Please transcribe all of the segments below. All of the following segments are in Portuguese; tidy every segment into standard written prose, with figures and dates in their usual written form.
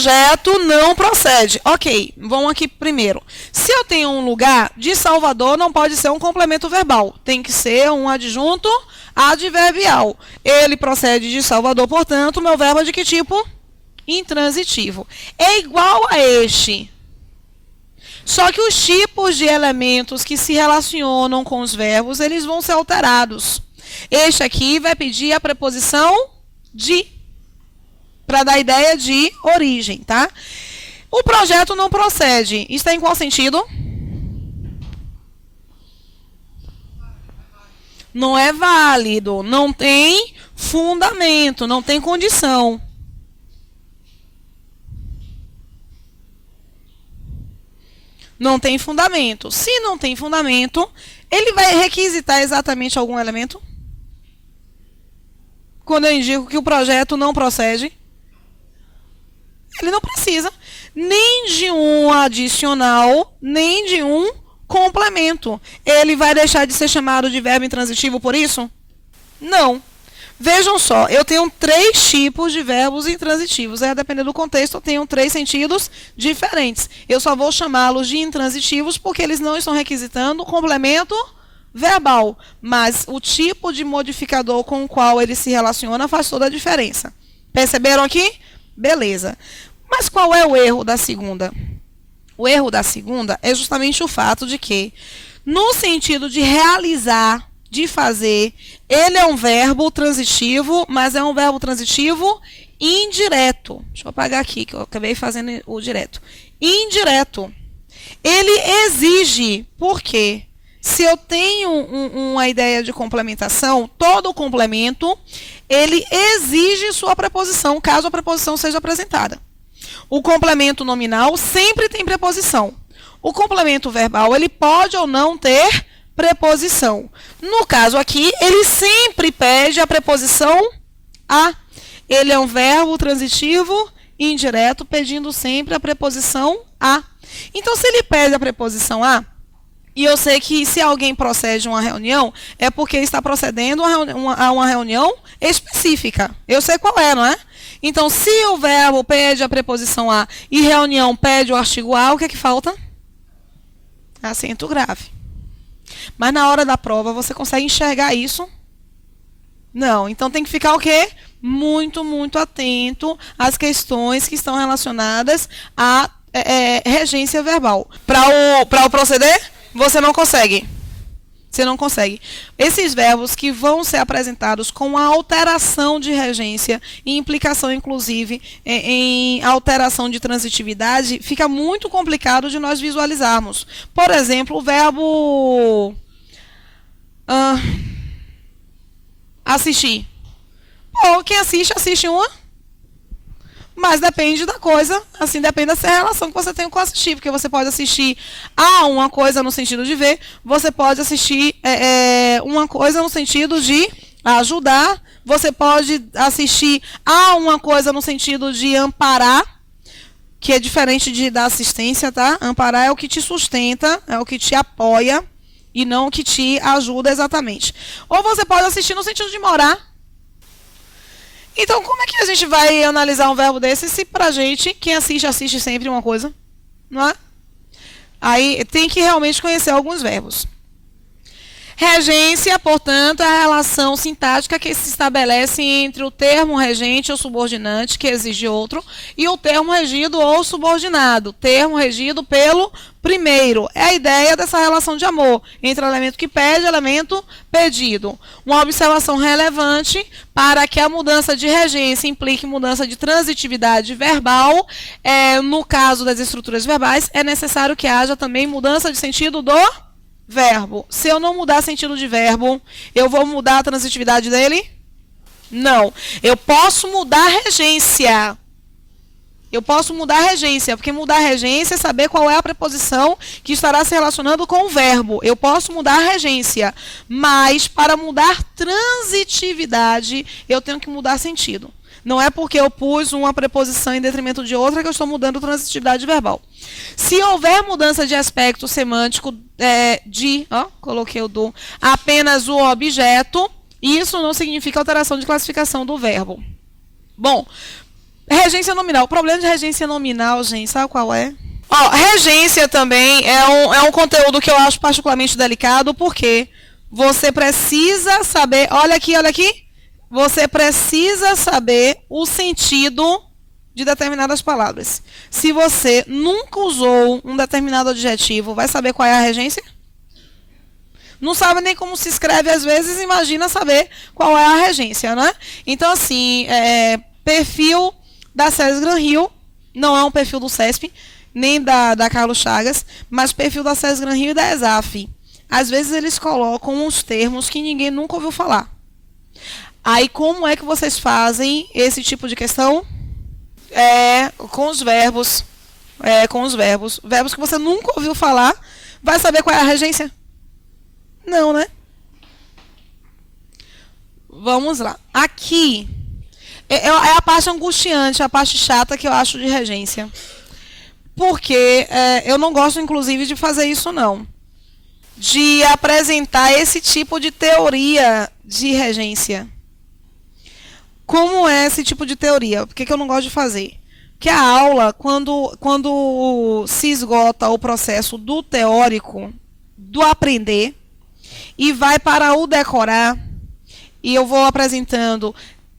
projeto não procede. Ok, vamos aqui primeiro. Se eu tenho um lugar, de Salvador não pode ser um complemento verbal. Tem que ser um adjunto adverbial. Ele procede de Salvador, portanto, meu verbo é de que tipo? Intransitivo. É igual a este. Só que os tipos de elementos que se relacionam com os verbos, eles vão ser alterados. Este aqui vai pedir a preposição de, para dar ideia de origem, tá? O projeto não procede. Está em qual sentido? Não é válido, não tem fundamento, não tem condição. Não tem fundamento. Se não tem fundamento, ele vai requisitar exatamente algum elemento? Quando eu indico que o projeto não procede, ele não precisa nem de um adicional, nem de um complemento. Ele vai deixar de ser chamado de verbo intransitivo por isso? Não. Vejam só, eu tenho 3 tipos de verbos intransitivos. Dependendo do contexto, eu tenho 3 sentidos diferentes. Eu só vou chamá-los de intransitivos porque eles não estão requisitando complemento verbal. Mas o tipo de modificador com o qual ele se relaciona faz toda a diferença. Perceberam aqui? Beleza. Mas qual é o erro da segunda? O erro da segunda é justamente o fato de que, no sentido de realizar, de fazer, ele é um verbo transitivo, mas é um verbo transitivo indireto. Deixa eu apagar aqui, que eu acabei fazendo o direto. Indireto. Ele exige, por quê? Se eu tenho uma ideia de complementação, todo complemento, ele exige sua preposição, caso a preposição seja apresentada. O complemento nominal sempre tem preposição. O complemento verbal, ele pode ou não ter preposição. No caso aqui, ele sempre pede a preposição a. Ele é um verbo transitivo indireto, pedindo sempre a preposição a. Então, se ele pede a preposição a, e eu sei que se alguém procede a uma reunião, é porque está procedendo a uma reunião específica. Eu sei qual é, não é? Então, se o verbo pede a preposição a e reunião pede o artigo a, o que é que falta? Acento grave. Mas na hora da prova, você consegue enxergar isso? Não. Então, tem que ficar o quê? Muito, muito atento às questões que estão relacionadas à regência verbal. Para o proceder, você não consegue. Você não consegue. Esses verbos que vão ser apresentados com a alteração de regência e implicação, inclusive, em alteração de transitividade, fica muito complicado de nós visualizarmos. Por exemplo, o verbo assistir. Pô, quem assiste, assiste uma. Mas depende da coisa, assim, depende da relação que você tem com assistir, porque você pode assistir a uma coisa no sentido de ver, você pode assistir uma coisa no sentido de ajudar, você pode assistir a uma coisa no sentido de amparar, que é diferente da assistência, tá? Amparar é o que te sustenta, é o que te apoia, e não o que te ajuda exatamente. Ou você pode assistir no sentido de morar. Então, como é que a gente vai analisar um verbo desse se pra gente, quem assiste, assiste sempre uma coisa? Não é? Aí tem que realmente conhecer alguns verbos. Regência, portanto, é a relação sintática que se estabelece entre o termo regente ou subordinante, que exige outro, e o termo regido ou subordinado, termo regido pelo primeiro. É a ideia dessa relação de amor entre o elemento que pede e o elemento pedido. Uma observação relevante para que a mudança de regência implique mudança de transitividade verbal. No caso das estruturas verbais, é necessário que haja também mudança de sentido do verbo. Se eu não mudar sentido de verbo, eu vou mudar a transitividade dele? Não. Eu posso mudar a regência. Eu posso mudar a regência, porque mudar a regência é saber qual é a preposição que estará se relacionando com o verbo. Eu posso mudar a regência, mas para mudar transitividade, eu tenho que mudar sentido. Não é porque eu pus uma preposição em detrimento de outra que eu estou mudando a transitividade verbal. Se houver mudança de aspecto semântico coloquei o do, apenas o objeto, isso não significa alteração de classificação do verbo. Bom, Regência nominal. O problema de regência nominal, gente, sabe qual é? Ó, regência também é um conteúdo que eu acho particularmente delicado, porque você precisa saber, olha aqui, você precisa saber o sentido de determinadas palavras. Se você nunca usou um determinado adjetivo, vai saber qual é a regência? Não sabe nem como se escreve às vezes, imagina saber qual é a regência, né? Então, assim, perfil da César Gran Rio, não é um perfil do CESP, nem da Carlos Chagas, mas perfil da César Gran Rio e da ESAF. Às vezes eles colocam uns termos que ninguém nunca ouviu falar. Aí, como é que vocês fazem esse tipo de questão? Com os verbos. Com os verbos. Verbos que você nunca ouviu falar. Vai saber qual é a regência? Não, né? Vamos lá. Aqui é a parte angustiante, a parte chata que eu acho de regência. Porque eu não gosto, inclusive, de fazer isso, não. De apresentar esse tipo de teoria de regência. Como é esse tipo de teoria? Por que eu não gosto de fazer? Porque a aula, quando se esgota o processo do teórico, do aprender, e vai para o decorar, e eu vou apresentando,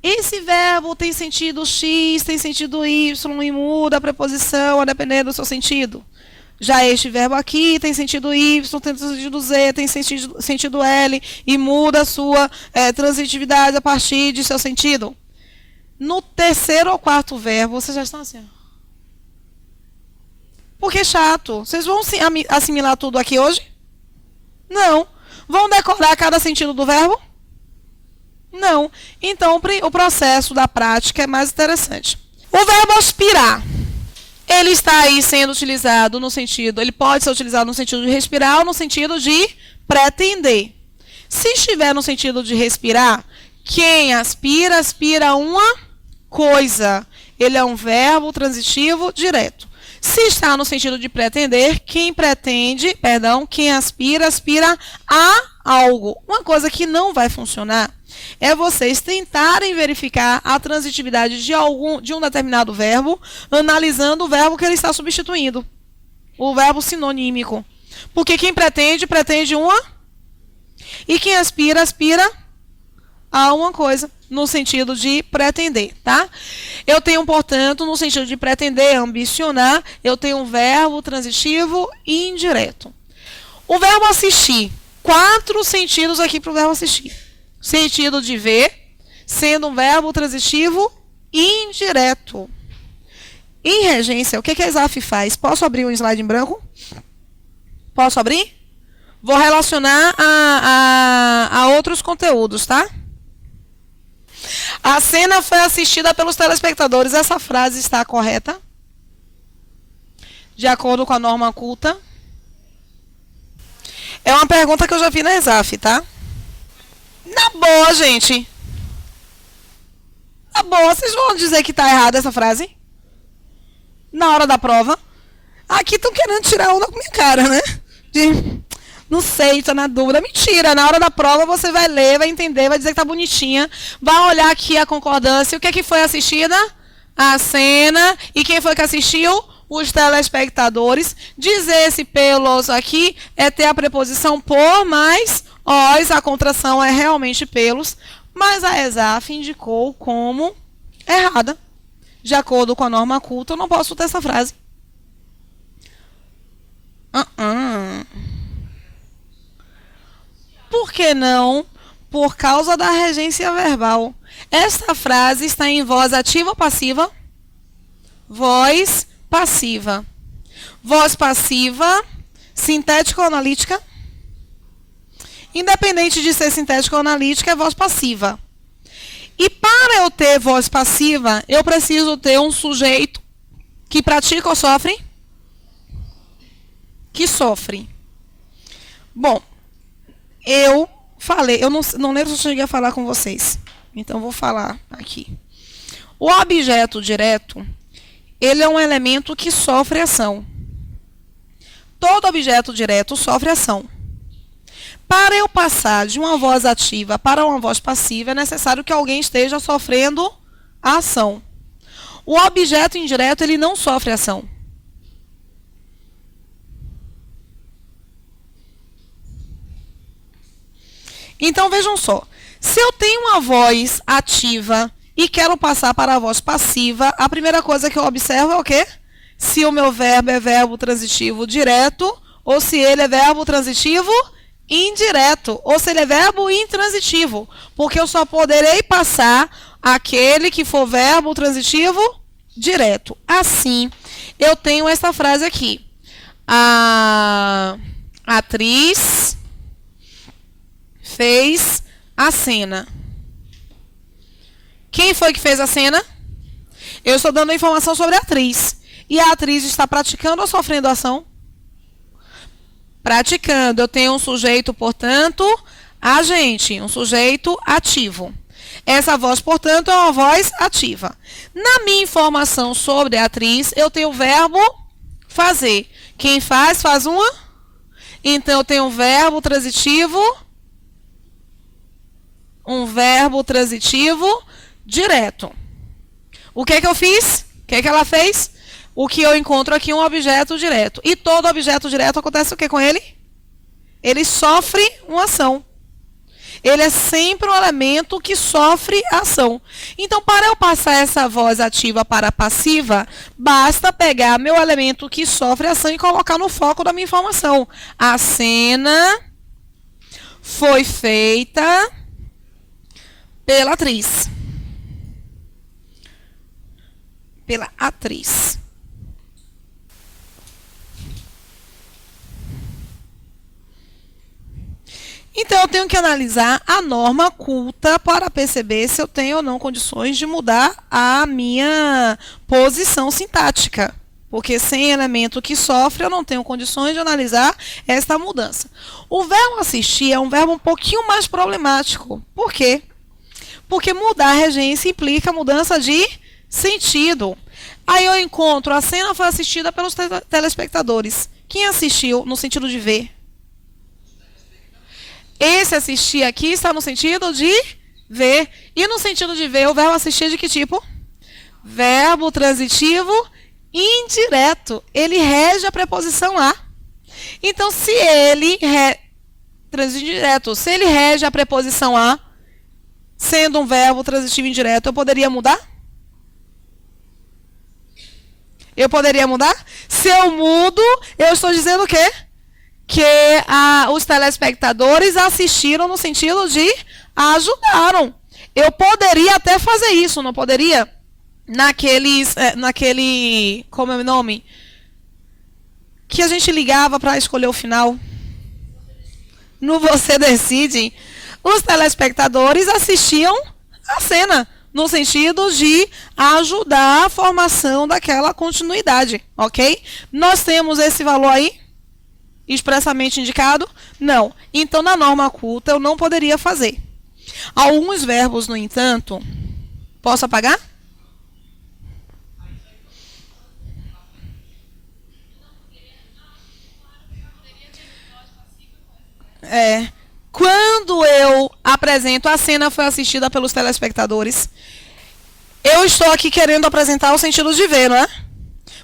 esse verbo tem sentido X, tem sentido Y, e muda a preposição a depender do seu sentido. Já este verbo aqui tem sentido Y, tem sentido Z, tem sentido L, e muda a sua transitividade a partir de seu sentido. No terceiro ou quarto verbo, vocês já estão assim. Porque é chato. Vocês vão assimilar tudo aqui hoje? Não. Vão decorar cada sentido do verbo? Não. Então, o processo da prática é mais interessante. O verbo aspirar. Ele está aí sendo utilizado no sentido, ele pode ser utilizado no sentido de respirar ou no sentido de pretender. Se estiver no sentido de respirar, quem aspira, aspira uma coisa. Ele é um verbo transitivo direto. Se está no sentido de pretender, quem aspira, aspira a algo. Uma coisa que não vai funcionar é vocês tentarem verificar a transitividade de um determinado verbo, analisando o verbo que ele está substituindo. O verbo sinonímico. Porque quem pretende, pretende uma. E quem aspira, aspira a uma coisa, no sentido de pretender, tá? Eu tenho, portanto, no sentido de pretender, ambicionar, eu tenho um verbo transitivo e indireto. O verbo assistir. 4 sentidos aqui para o verbo assistir. Sentido de ver, sendo um verbo transitivo indireto. Em regência, o que a ESAF faz? Posso abrir um slide em branco? Posso abrir? Vou relacionar a outros conteúdos, tá? A cena foi assistida pelos telespectadores. Essa frase está correta? De acordo com a norma culta? É uma pergunta que eu já vi na ESAF, tá? Na boa, gente. Na boa, vocês vão dizer que está errada essa frase? Na hora da prova? Aqui estão querendo tirar onda com minha cara, né? Não sei, estou na dúvida. Mentira, na hora da prova você vai ler, vai entender, vai dizer que tá bonitinha. Vai olhar aqui a concordância. O que é que foi assistida? A cena. E quem foi que assistiu? Os telespectadores. Dizer esse pelos aqui é ter a preposição por mais os, a contração é realmente pelos, mas a ESAF indicou como errada. De acordo com a norma culta, eu não posso ter essa frase. Por que não? Por causa da regência verbal. Esta frase está em voz ativa ou passiva? Voz passiva. Voz passiva, sintética ou analítica? Independente de ser sintética ou analítica, é voz passiva. E para eu ter voz passiva, eu preciso ter um sujeito que pratica ou sofre? Que sofre. Bom, eu falei, eu não lembro se eu cheguei a falar com vocês. Então, vou falar aqui. O objeto direto, ele é um elemento que sofre ação. Todo objeto direto sofre ação. Para eu passar de uma voz ativa para uma voz passiva, é necessário que alguém esteja sofrendo a ação. O objeto indireto, ele não sofre ação. Então, vejam só. Se eu tenho uma voz ativa e quero passar para a voz passiva, a primeira coisa que eu observo é o quê? Se o meu verbo é verbo transitivo direto ou se ele é verbo transitivo indireto, ou se ele é verbo intransitivo, porque eu só poderei passar aquele que for verbo transitivo direto. Assim, eu tenho essa frase aqui. A atriz fez a cena. Quem foi que fez a cena? Eu estou dando informação sobre a atriz. E a atriz está praticando ou sofrendo ação? Praticando. Eu tenho um sujeito, portanto, agente, um sujeito ativo. Essa voz, portanto, é uma voz ativa. Na minha informação sobre a atriz, eu tenho o verbo fazer. Quem faz, faz uma. Então, eu tenho um verbo transitivo direto. O que é que eu fiz? O que é que ela fez? O que eu encontro aqui é um objeto direto. E todo objeto direto acontece o que com ele? Ele sofre uma ação. Ele é sempre um elemento que sofre ação. Então, para eu passar essa voz ativa para a passiva, basta pegar meu elemento que sofre ação e colocar no foco da minha informação. A cena foi feita pela atriz. Pela atriz. Então, eu tenho que analisar a norma culta para perceber se eu tenho ou não condições de mudar a minha posição sintática. Porque sem elemento que sofre, eu não tenho condições de analisar esta mudança. O verbo assistir é um verbo um pouquinho mais problemático. Por quê? Porque mudar a regência implica mudança de sentido. Aí eu encontro, a cena foi assistida pelos telespectadores. Quem assistiu no sentido de ver? Esse assistir aqui está no sentido de ver. E no sentido de ver, o verbo assistir é de que tipo? Verbo transitivo indireto. Ele rege a preposição a. Então, se ele se ele rege a preposição a, sendo um verbo transitivo indireto, eu poderia mudar? Eu poderia mudar? Se eu mudo, eu estou dizendo o quê? Que os telespectadores assistiram no sentido de ajudaram. Eu poderia até fazer isso, não poderia? Naquele, como é o nome? Que a gente ligava para escolher o final. No Você Decide. Os telespectadores assistiam a cena, no sentido de ajudar a formação daquela continuidade, ok? Nós temos esse valor aí? Expressamente indicado? Não. Então, na norma culta, eu não poderia fazer. Alguns verbos, no entanto... Posso apagar? Quando eu apresento, a cena foi assistida pelos telespectadores. Eu estou aqui querendo apresentar o sentido de ver, não é?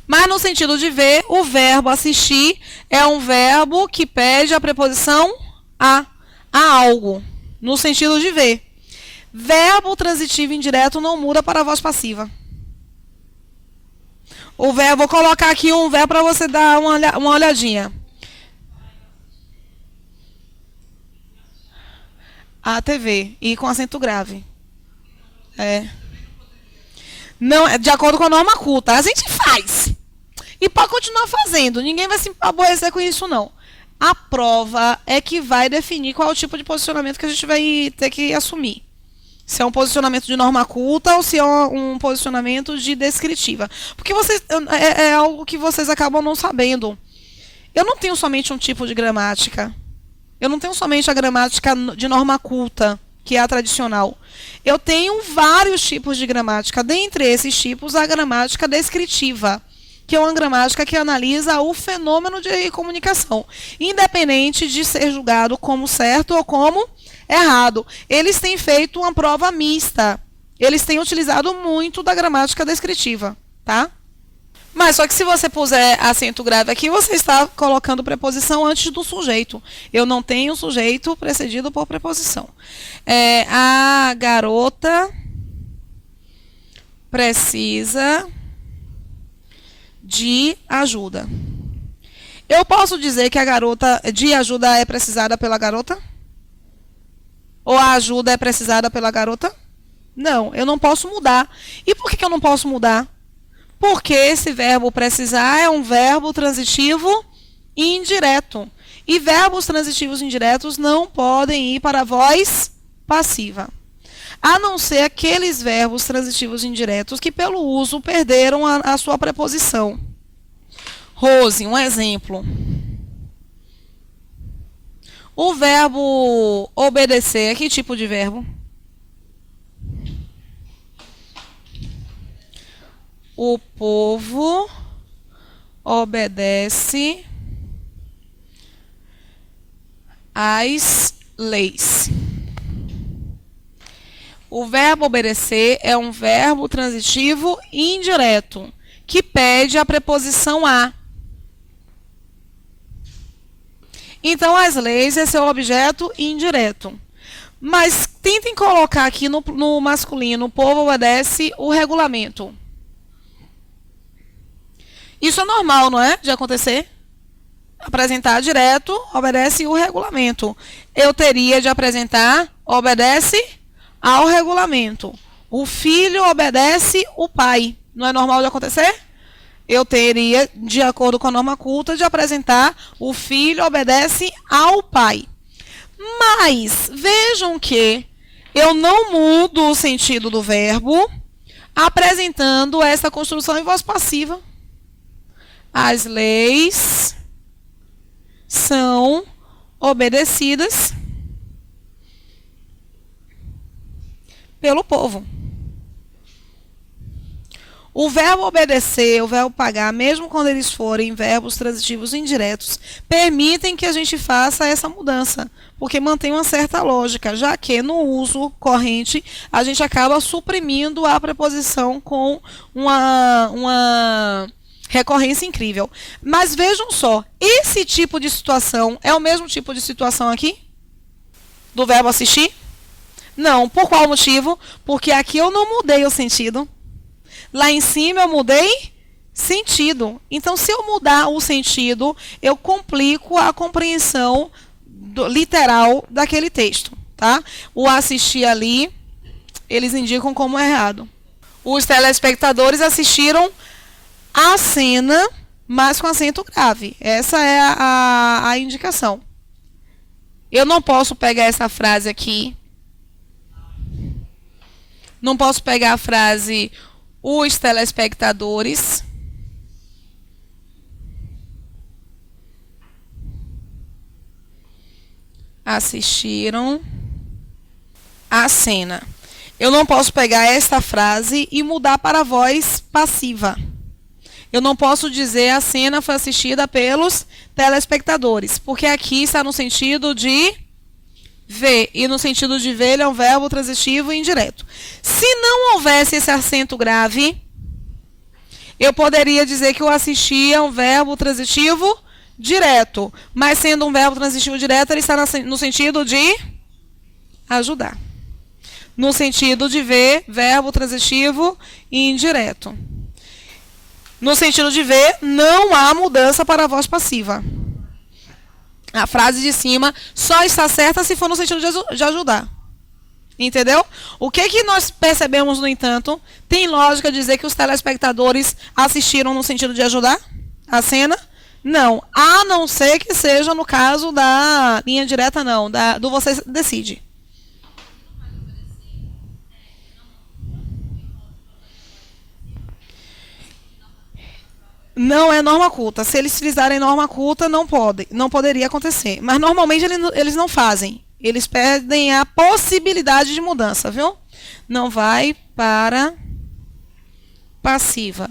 Mas no sentido de ver, o verbo assistir é um verbo que pede a preposição a algo, no sentido de ver. Verbo transitivo indireto não muda para a voz passiva. O verbo, vou colocar aqui um verbo para você dar uma olhadinha. A TV, e com acento grave. Não, de acordo com a norma culta. A gente faz. E pode continuar fazendo. Ninguém vai se aborrecer com isso, não. A prova é que vai definir qual é o tipo de posicionamento que a gente vai ter que assumir. Se é um posicionamento de norma culta ou se é um posicionamento de descritiva. Porque é algo que vocês acabam não sabendo. Eu não tenho somente um tipo de gramática. Eu não tenho somente a gramática de norma culta, que é a tradicional. Eu tenho vários tipos de gramática. Dentre esses tipos, a gramática descritiva, que é uma gramática que analisa o fenômeno de comunicação, independente de ser julgado como certo ou como errado. Eles têm feito uma prova mista. Eles têm utilizado muito da gramática descritiva, tá? Mas só que se você puser acento grave aqui, você está colocando preposição antes do sujeito. Eu não tenho sujeito precedido por preposição. A garota precisa de ajuda. Eu posso dizer que a garota de ajuda é precisada pela garota? Ou a ajuda é precisada pela garota? Não, eu não posso mudar. E por que eu não posso mudar? Porque esse verbo precisar é um verbo transitivo indireto. E verbos transitivos indiretos não podem ir para a voz passiva. A não ser aqueles verbos transitivos indiretos que, pelo uso, perderam a sua preposição. Rose, um exemplo. O verbo obedecer é que tipo de verbo? O povo obedece às leis. O verbo obedecer é um verbo transitivo indireto, que pede a preposição a. Então, as leis é seu objeto indireto. Mas tentem colocar aqui no masculino, o povo obedece o regulamento. Isso é normal, não é? De acontecer? Apresentar direto, obedece o regulamento. Eu teria de apresentar, obedece ao regulamento. O filho obedece o pai. Não é normal de acontecer? Eu teria, de acordo com a norma culta, de apresentar o filho obedece ao pai. Mas vejam que eu não mudo o sentido do verbo apresentando essa construção em voz passiva. As leis são obedecidas pelo povo. O verbo obedecer, o verbo pagar, mesmo quando eles forem verbos transitivos indiretos, permitem que a gente faça essa mudança, porque mantém uma certa lógica, já que no uso corrente a gente acaba suprimindo a preposição com uma recorrência incrível. Mas vejam só, esse tipo de situação é o mesmo tipo de situação aqui? Do verbo assistir? Não. Por qual motivo? Porque aqui eu não mudei o sentido. Lá em cima eu mudei sentido. Então, se eu mudar o sentido, eu complico a compreensão literal daquele texto, tá? O assistir ali, eles indicam como errado. Os telespectadores assistiram a cena, mas com acento grave. Essa é a indicação. Eu não posso pegar essa frase aqui. Não posso pegar a frase os telespectadores assistiram a cena. Eu não posso pegar esta frase e mudar para a voz passiva. Eu não posso dizer a cena foi assistida pelos telespectadores, porque aqui está no sentido de ver, e no sentido de ver ele é um verbo transitivo indireto. Se não houvesse esse acento grave, eu poderia dizer que o assistir é um verbo transitivo direto, mas sendo um verbo transitivo direto, ele está no sentido de ajudar. No sentido de ver, verbo transitivo indireto. No sentido de ver, não há mudança para a voz passiva. A frase de cima só está certa se for no sentido de ajudar. Entendeu? O que nós percebemos, no entanto, tem lógica dizer que os telespectadores assistiram no sentido de ajudar a cena? Não. A não ser que seja no caso da linha direta, não. Do você decide. Não é norma culta. Se eles utilizarem norma culta, não poderia acontecer. Mas normalmente eles não fazem. Eles perdem a possibilidade de mudança, viu? Não vai para passiva.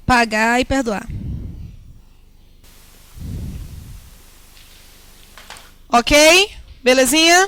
Pagar e perdoar. Ok? Belezinha?